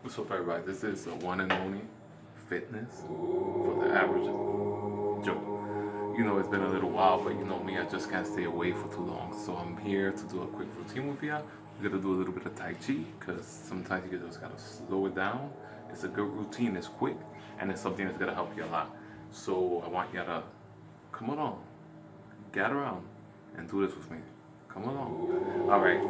What's up, everybody? This is the one and only fitness for the average Joe. You know, it's been a little while, but you know me, I just can't stay away for too long. So I'm here to do a quick routine with you. We're gonna do a little bit of Tàijí because sometimes you just gotta slow it down. It's a good routine, it's quick, and it's something that's gonna help you a lot. So I want you to come on, get around, and do this with me. Come along. All right.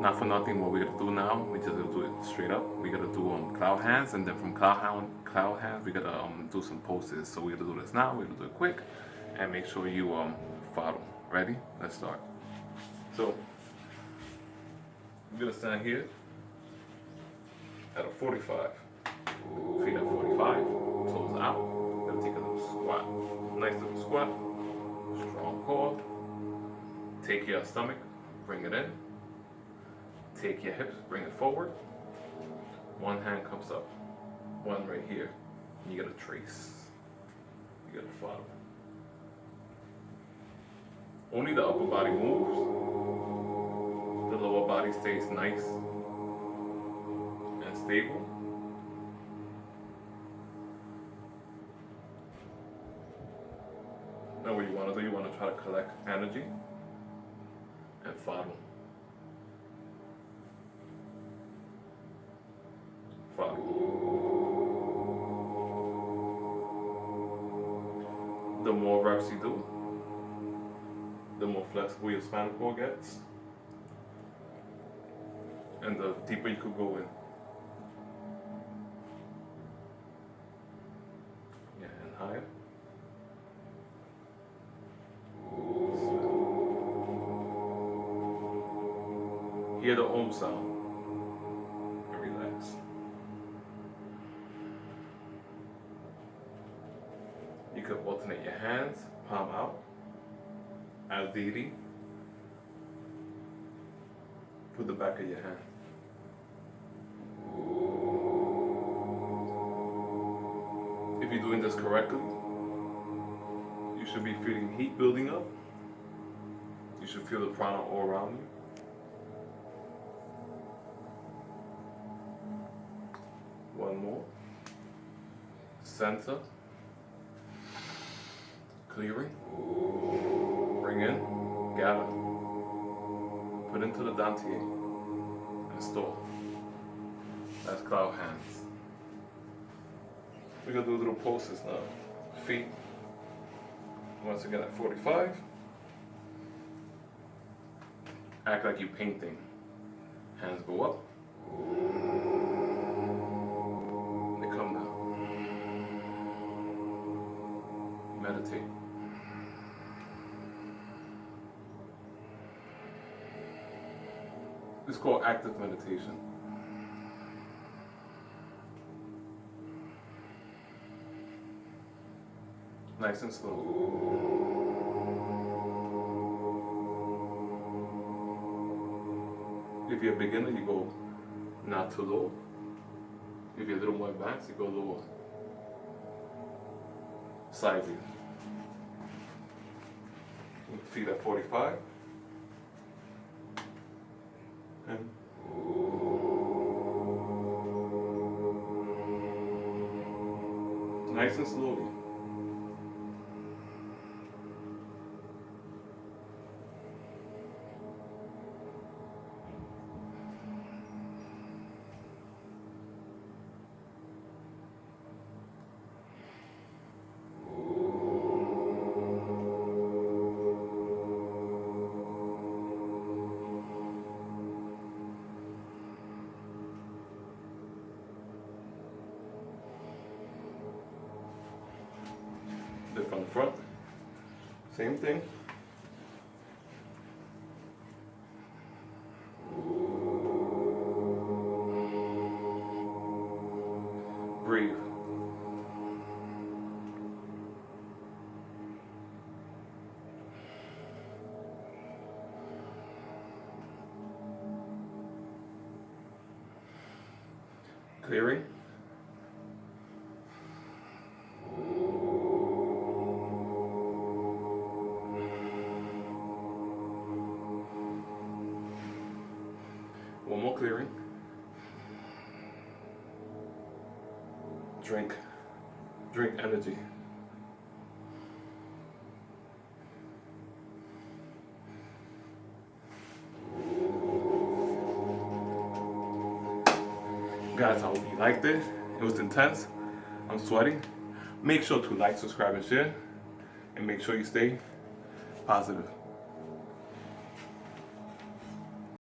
Not for nothing. What we're gonna do now, we just gonna do it straight up. We're gonna do cloud hands, and then from cloud hands, we're gonna do some poses. So we're gonna do this now. We're gonna do it quick, and make sure you follow. Ready? Let's start. So we're gonna stand here at a 45. Feet at 45. Toes out. We're gonna take a little squat. Nice little squat. Strong core. Take your stomach, bring it in. Take your hips, bring it forward. One hand comes up, one right here. You gotta trace. You gotta follow. Only the upper body moves. The lower body stays nice and stable. Now what you wanna do, you wanna try to collect energy and follow. Follow. The more reps you do, the more flexible your spinal cord gets, and the deeper you could go in. Yeah, and higher. Hear the Om sound and relax. You could alternate your hands, palm out, as Didi. Put the back of your hand. If you're doing this correctly, you should be feeling heat building up. You should feel the prana all around you. One more. Center. Clearing. Bring in. Gather. Put into the dantier. And store. That's cloud hands. We're gonna do little poses now. Feet. Once again at 45. Act like you're painting. Hands go up. Meditate. It's called active meditation. Nice and slow. If you're a beginner, you go not too low. If you're a little more advanced, you go lower. Side view. Feet at 45. And nice and slowly. From the front, same thing. Breathe. Clearing. One more clearing. drink energy. Guys, I hope you liked it. It was intense. I'm sweating. Make sure to like, subscribe, and share. And make sure you stay positive.